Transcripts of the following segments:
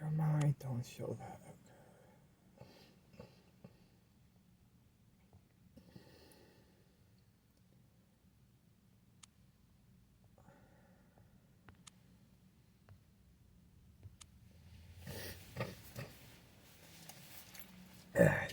Come on, don't show that. Okay.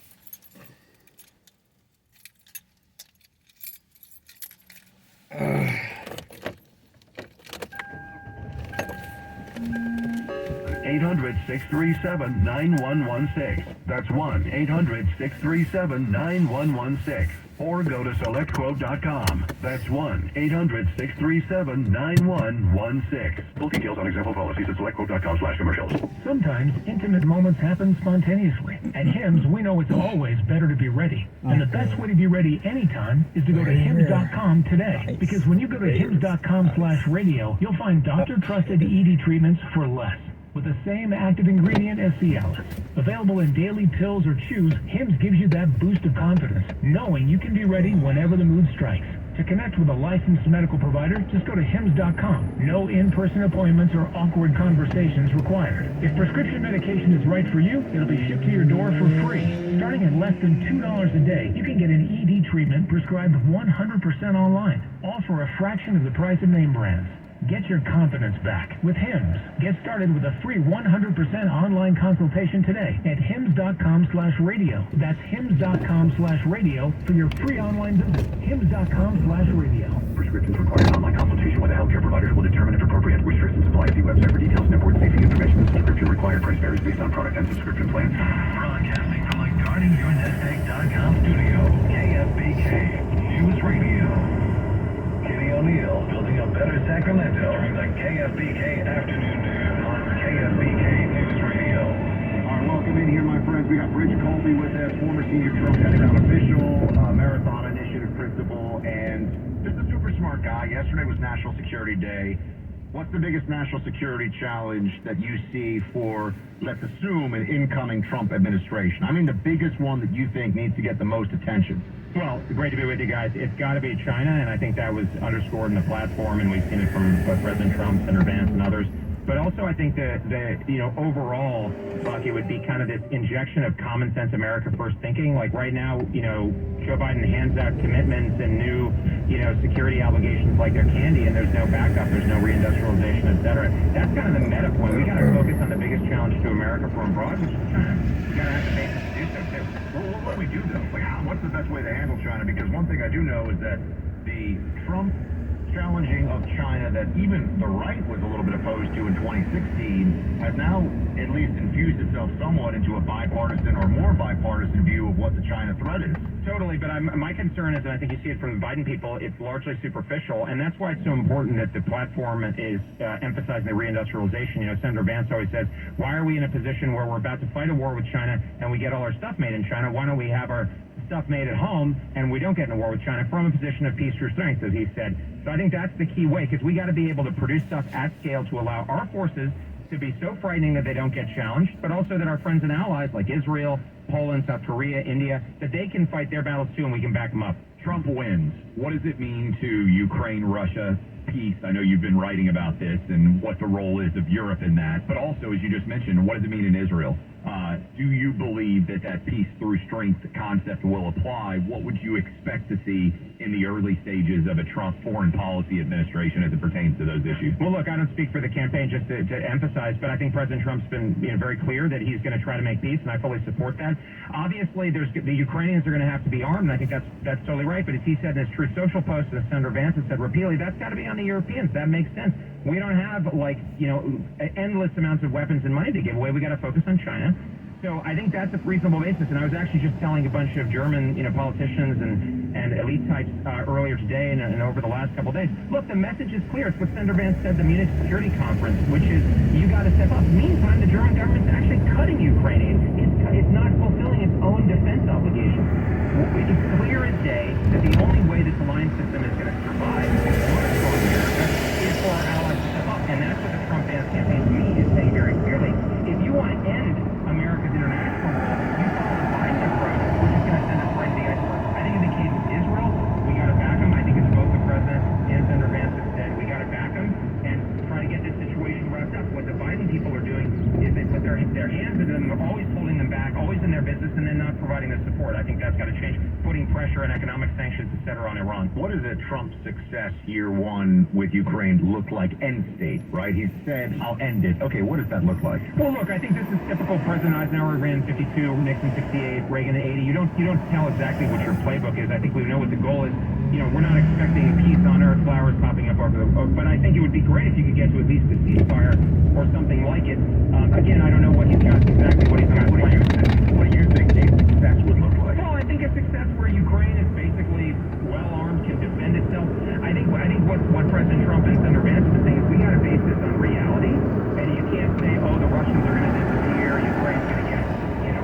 800-637-9116. That's 1-800-637-9116. Or go to selectquote.com. That's 1-800-637-9116. Full details on example policies at selectquote.com/commercials. Sometimes intimate moments happen spontaneously. At Hims, we know it's always better to be ready. And the best way to be ready anytime is to go to Hims.com today. Because when you go to Hims.com/radio, you'll find doctor-trusted ED treatments for less, with the same active ingredient as Cialis. Available in daily pills or chews, Hims gives you that boost of confidence, knowing you can be ready whenever the mood strikes. To connect with a licensed medical provider, just go to Hims.com. No in-person appointments or awkward conversations required. If prescription medication is right for you, it'll be shipped to your door for free. Starting at less than $2 a day, you can get an ED treatment prescribed 100% online, all for a fraction of the price of name brands. Get your confidence back with Hims. Get started with a free 100% online consultation today at hims.com/radio. That's hims.com/radio for your free online visit. hims.com/radio. Prescriptions require an online consultation with a healthcare provider who will determine if appropriate. Restrictions apply. See website for details and important safety information. The subscription required price varies based on product and subscription plans. Broadcasting from the GuardingYourNestEgg.com studio, KFBK News Radio. Kitty O'Neill building a better Sacramento during the KFBK Afternoon News on KFBK News Radio. All right, welcome in here, my friends. We got Rich Colby with us, former senior Trump Pentagon official, Marathon Initiative principal, and just a super smart guy. Yesterday was National Security Day. What's the biggest national security challenge that you see for, let's assume, an incoming Trump administration? I mean, the biggest one that you think needs to get the most attention. Well, great to be with you guys. It's got to be China, and I think that was underscored in the platform, and we've seen it from both President Trump, Senator Vance, and others. But also, I think that overall, Buck, it would be kind of this injection of common sense America first thinking. Like right now, Joe Biden hands out commitments and new, security obligations like they're candy, and there's no backup, there's no reindustrialization, et cetera. That's kind of the meta point. We got to focus on the biggest challenge to America from abroad, which is China. We got to have the basis to do so too. Well, what do we do though? Like, what's the best way to handle China? Because one thing I do know is that the Trump challenging of China that even the right was a little bit opposed to in 2016 has now at least infused itself somewhat into a bipartisan or more bipartisan view of what the China threat is. Totally, but my concern is, and I think you see it from the Biden people, it's largely superficial, and that's why it's so important that the platform is emphasizing the reindustrialization. Senator Vance always says, why are we in a position where we're about to fight a war with China and we get all our stuff made in China? Why don't we have our stuff made at home and we don't get in a war with China from a position of peace through strength, as he said. So I think that's the key way, because we got to be able to produce stuff at scale to allow our forces to be so frightening that they don't get challenged, but also that our friends and allies like Israel, Poland, South Korea, India, that they can fight their battles too and we can back them up. Trump wins. What does it mean to Ukraine-Russia peace? I know you've been writing about this and what the role is of Europe in that, but also, as you just mentioned, what does it mean in Israel? Do you believe that peace through strength concept will apply? What would you expect to see in the early stages of a Trump foreign policy administration as it pertains to those issues? Well, look, I don't speak for the campaign, just to emphasize, but I think President Trump's been very clear that he's going to try to make peace, and I fully support that. Obviously, the Ukrainians are going to have to be armed, and I think that's totally right, but as he said in his Truth Social post, as Senator Vance has said repeatedly, that's got to be on the Europeans. That makes sense. We don't have, endless amounts of weapons and money to give away. We got to focus on China. So I think that's a reasonable basis, and I was actually just telling a bunch of German, politicians and elite types earlier today and over the last couple of days. Look, the message is clear. It's what Senator Vance said at the Munich Security Conference, which is you got to step up. Meantime, the German government's actually cutting Ukraine. It's not fulfilling its own defense obligations. It's clear as day that the only way this alliance system is going to survive and work for America is for our allies to step up, and that's what the Trump Vance campaign to me is saying very clearly. If you want to end America's international role, you follow the Biden approach, which is going to send us right to the iceberg. I think in the case of Israel, we got to back them. I think it's both the president and Senator Vance have said we got to back them and try to get this situation wrapped up. What the Biden people are doing is they put their their hands into them, they're always holding them back, always in their business, and then not providing the support. I think that's got to change, putting pressure and economic sanctions, et cetera, on Iran. What does a Trump success year one with Ukraine look like? End state, right? He said, I'll end it. Okay, what does that look like? Well, look, I think this is typical. President Eisenhower ran 52, Nixon 68, Reagan 80. You don't tell exactly what your playbook is. I think we know what the goal is. You know, we're not expecting peace on earth, flowers popping up over the, but I think it would be great if you could get to at least a ceasefire or something like it. Again, I don't know what he's got exactly what he's got planned. What do you think a success would look like? Well, I think a success where Ukraine is basically well armed, can defend itself. I think what President Trump and Senator Vance are saying is we got to base this on reality, and you can't say, oh, the Russians are going to disappear, Ukraine's going to get,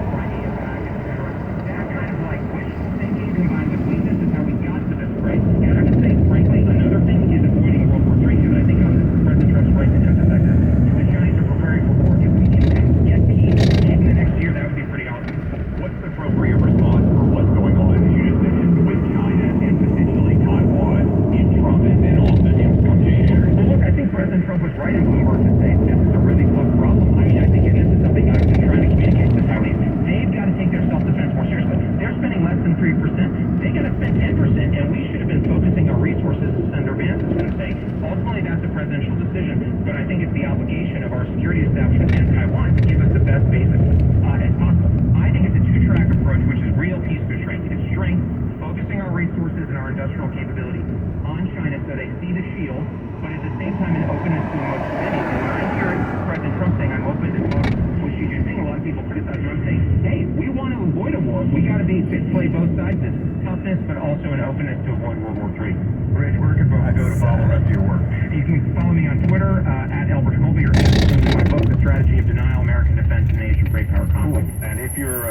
Crimea back, etc. That kind of like wishful thinking combined with weakness is how we got to this place. And I would say, frankly, another thing is avoiding World War III, because I think President Trump's right to emphasize that. The Chinese are preparing for war. If we can get peace in the next year, that would be pretty awesome. What's the appropriate response for what's going on, as you just mentioned, with China and potentially Taiwan if Trump is in office from January? Well, look, I think President Trump was right in Bloomberg to say this is a really close problem. I think this is something I've been trying to communicate to the Taiwanese. They've got to take their self-defense more seriously. They're spending less than 3%. They got to spend 10%, and we should have been focusing our resources, as Senator Vance is going to say. Ultimately, that's a presidential decision, but I think it's the obligation of our security establishment and Taiwan to give us the best basis as possible. I think it's a two-track approach, which is real peace through strength. It's strength, focusing our resources and our industrial capability on China so they see the shield, but at the same time an openness to most cities. And when I hear President Trump saying, I'm open to talk with Xi Jinping, a lot of people criticize him. I'm saying, hey, we want to avoid a war. We got to play both sides. This toughness, but also an openness to avoid World War III. Rich, where can folks go to follow the rest of your work? You can follow me on Twitter, at Albert Colby, or my book, The Strategy of Denial, American Defense in the Age of Great Power Conflict. And if you're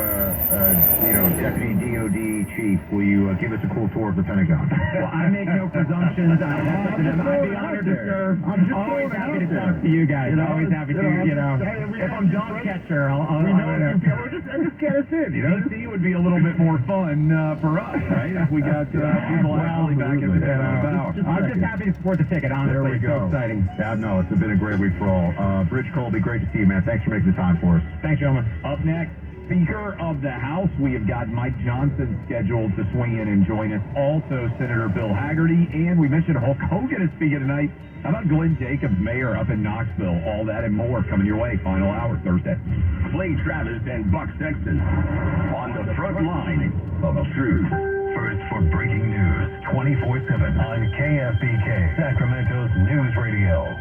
deputy DOD chief, will you give us a cool tour of the Pentagon? Well, I make no presumptions. I'd be honored to serve. I'm always happy to talk to you guys. Always happy to, if I'm John Catcher, I'll just get us in, DC would be a little bit more fun for us, right? If we got people actually back in the power. I'm just happy to support the ticket, honestly. There we go. It's so exciting. Yeah, no, it's been a great week for all. Rich Colby, great to see you, man. Thanks for making the time for us. Thanks, gentlemen. Up next, Speaker of the House, we have got Mike Johnson scheduled to swing in and join us. Also, Senator Bill Haggerty, and we mentioned Hulk Hogan is speaking tonight. How about Glenn Jacobs, mayor up in Knoxville? All that and more coming your way. Final hour Thursday. Clay Travis and Buck Sexton on the front line of truth. First for breaking news 24/7 on KFBK, Sacramento's news radio.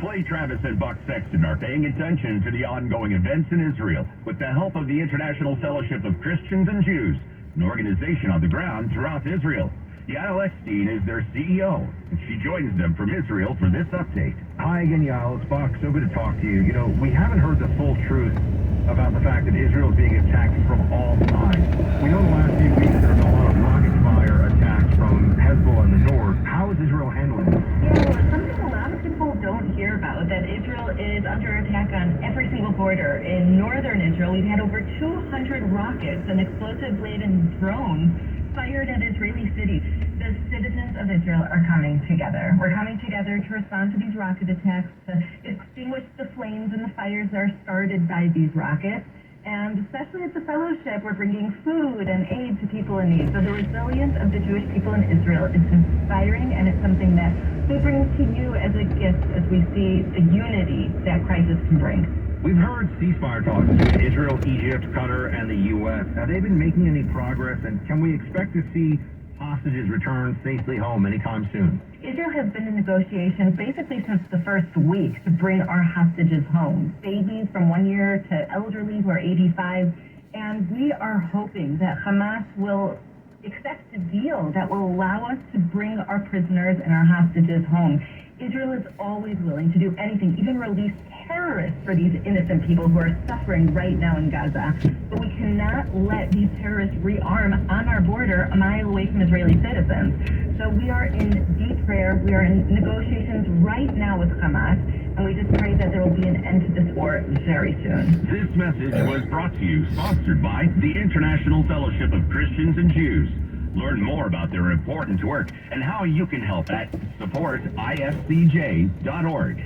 Clay Travis and Buck Sexton are paying attention to the ongoing events in Israel with the help of the International Fellowship of Christians and Jews, an organization on the ground throughout Israel. Yael Eckstein is their CEO, and she joins them from Israel for this update. Hi again, Yael. It's Buck. So good to talk to you. We haven't heard the full truth about the fact that Israel is being attacked from all sides. We know the last few weeks there have been a lot of rocket fire attacks from Hezbollah in the north. How is Israel handling this? Yeah, something a lot of people don't hear about, that Israel is under attack on every single border. In northern Israel, we've had over 200 rockets and explosive-laden drones fired at Israeli cities. The citizens of Israel are coming together. We're coming together to respond to these rocket attacks, to extinguish the flames and the fires that are started by these rockets. And especially at the fellowship, we're bringing food and aid to people in need. So the resilience of the Jewish people in Israel is inspiring, and it's something that we bring to you as a gift as we see the unity that crisis can bring. We've heard ceasefire talks between Israel, Egypt, Qatar, and the U.S. Have they been making any progress, and can we expect to see hostages return safely home anytime soon? Israel has been in negotiations basically since the first week to bring our hostages home. Babies from 1 year to elderly who are 85. And we are hoping that Hamas will accept a deal that will allow us to bring our prisoners and our hostages home. Israel is always willing to do anything, even release terrorists for these innocent people who are suffering right now in Gaza. But we cannot let these terrorists rearm on our border a mile away from Israeli citizens. So we are in deep prayer. We are in negotiations right now with Hamas, and we just pray that there will be an end to this war very soon. This message was brought to you, sponsored by the International Fellowship of Christians and Jews. Learn more about their important work and how you can help at supportiscj.org.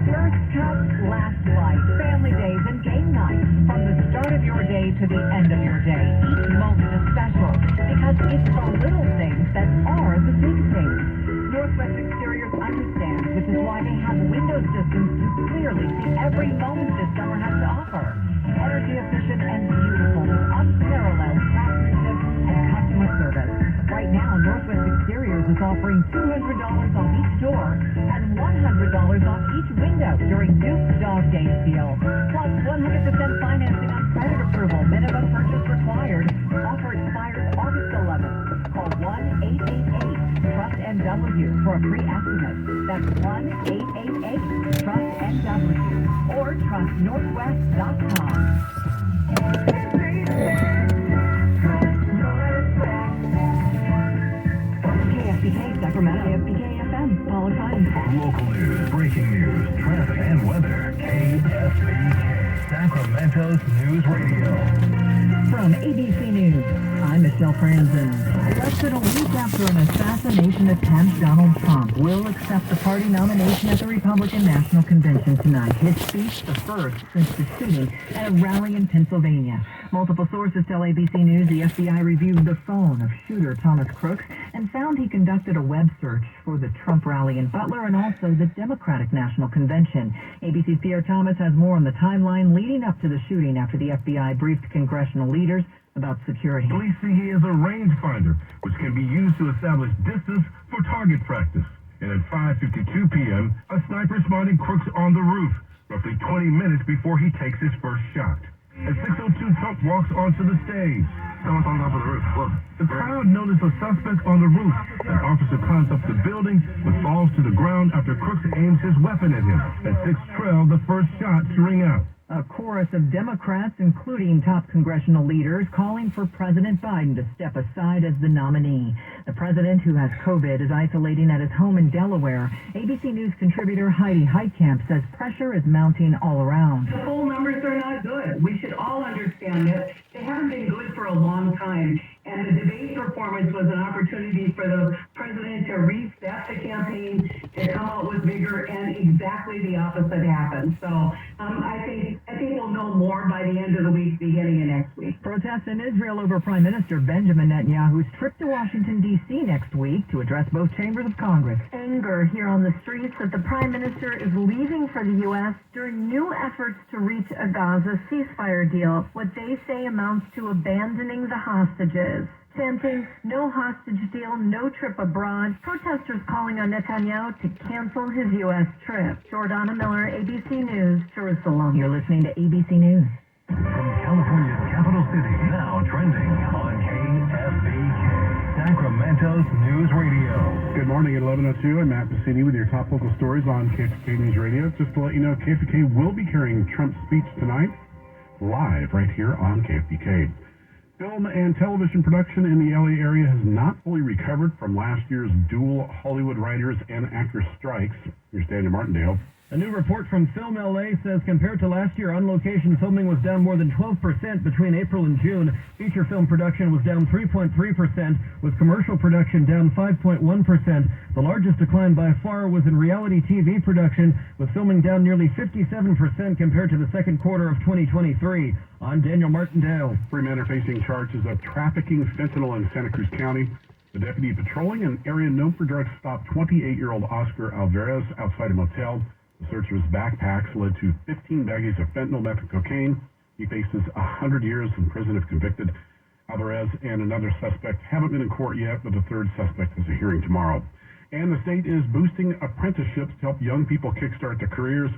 First cup, last flight, family days and game nights. From the start of your day to the end of your day, each moment is special because it's the little things that are the big things. Northwest Exteriors understands, which is why they have window systems to clearly see every moment this summer has to offer. Energy efficient and beautiful with unparalleled craftsmanship and customer service. Right now, Northwest Exteriors is offering $200 off each door and $100 off each window during Duke's Dog Day sale. Plus 100% financing on credit approval. Minimum purchase required. Offer expires August 11th. Call 1-888-TRUST-NW for a free estimate. That's 1-888-TRUST-NW or trustnorthwest.com. KFBK Sacramento, KFBK FM, Paul Times. For local news, breaking news, traffic, and weather, KFBK, Sacramento's News Radio. From ABC News, I'm Michelle Franzen. Less than a week after an assassination attempt, Donald Trump will accept the party nomination at the Republican National Convention tonight. His speech, the first since the shooting at a rally in Pennsylvania. Multiple sources tell ABC News the FBI reviewed the phone of shooter Thomas Crooks and found he conducted a web search for the Trump rally in Butler and also the Democratic National Convention. ABC's Pierre Thomas has more on the timeline leading up to the shooting after the FBI briefed congressional leaders about security. Police say he is a rangefinder, which can be used to establish distance for target practice. And at 5:52 p.m., a sniper spotted Crooks on the roof, roughly 20 minutes before he takes his first shot. At 6:02, Trump walks onto the stage. Someone's on top of the roof. Look. The crowd noticed a suspect on the roof. An officer climbs up the building, but falls to the ground after Crooks aims his weapon at him. At 6:12, the first shots ring out. A chorus of Democrats, including top congressional leaders, calling for President Biden to step aside as the nominee. The president, who has COVID, is isolating at his home in Delaware. ABC News contributor Heidi Heitkamp says pressure is mounting all around. The poll numbers are not good. We should all understand that they haven't been good for a long time. And the debate performance was an opportunity for the president to reset the campaign, to come out with vigor, and exactly the opposite happened. So I think we'll know more by the end of the week, beginning of next week. Protests in Israel over Prime Minister Benjamin Netanyahu's trip to Washington, D.C. next week to address both chambers of Congress. Anger here on the streets that the Prime Minister is leaving for the U.S. during new efforts to reach a Gaza ceasefire deal, what they say amounts to abandoning the hostages. Chanting, no hostage deal, no trip abroad. Protesters calling on Netanyahu to cancel his U.S. trip. Jordana Miller, ABC News, Jerusalem. You're listening to ABC News. From California's capital city, now trending on KFBK, Sacramento's News Radio. Good morning at 11:02. I'm Matt Pacini with your top local stories on KFBK News Radio. Just to let you know, KFBK will be carrying Trump's speech tonight, live right here on KFBK. Film and television production in the LA area has not fully recovered from last year's dual Hollywood writers and actors strikes. Here's Daniel Martindale. A new report from Film LA says compared to last year, on-location filming was down more than 12% between April and June. Feature film production was down 3.3%, with commercial production down 5.1%. The largest decline by far was in reality TV production, with filming down nearly 57% compared to the second quarter of 2023. I'm Daniel Martindale. 3 men are facing charges of trafficking fentanyl in Santa Cruz County. The deputy patrolling an area known for drugs stopped 28-year-old Oscar Alvarez outside a motel. The search of his backpacks led to 15 baggies of fentanyl, meth, and cocaine. He faces 100 years in prison if convicted. Alvarez and another suspect haven't been in court yet, but the third suspect has a hearing tomorrow. And the state is boosting apprenticeships to help young people kickstart their careers.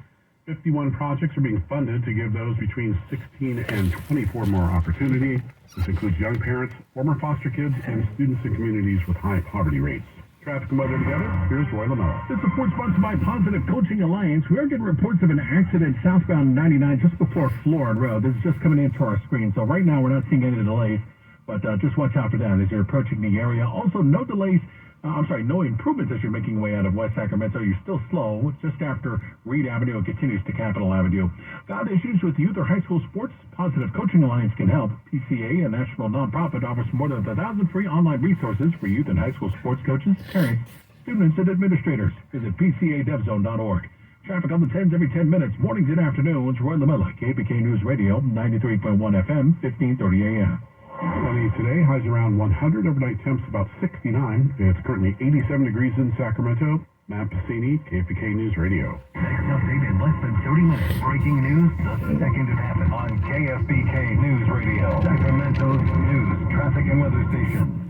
51 projects are being funded to give those between 16 and 24 more opportunity. This includes young parents, former foster kids, and students in communities with high poverty rates. Traffic and weather together, here's Roy Lamella. This report sponsored by Positive Coaching Alliance. We are getting reports of an accident southbound 99 just before Florida Road. This is just coming into our screen. So right now we're not seeing any delays, but just watch out for that as you're approaching the area. Also, no delays. No improvements as you're making your way out of West Sacramento. You're still slow just after Reed Avenue and continues to Capitol Avenue. Got issues with youth or high school sports? Positive Coaching Alliance can help. PCA, a national nonprofit, offers more than 1,000 free online resources for youth and high school sports coaches, parents, students and administrators. Visit pcadevzone.org. Traffic on the 10s every 10 minutes, mornings and afternoons. Roy Lamella, KPK News Radio, 93.1 FM, 1530 AM. Sunny today, highs around 100, overnight temps about 69. It's currently 87 degrees in Sacramento. Matt Passini, KPK News Radio. Next update in less than 30 minutes. Breaking news the second it happens on KFBK News Radio, Sacramento's news, traffic, and weather station.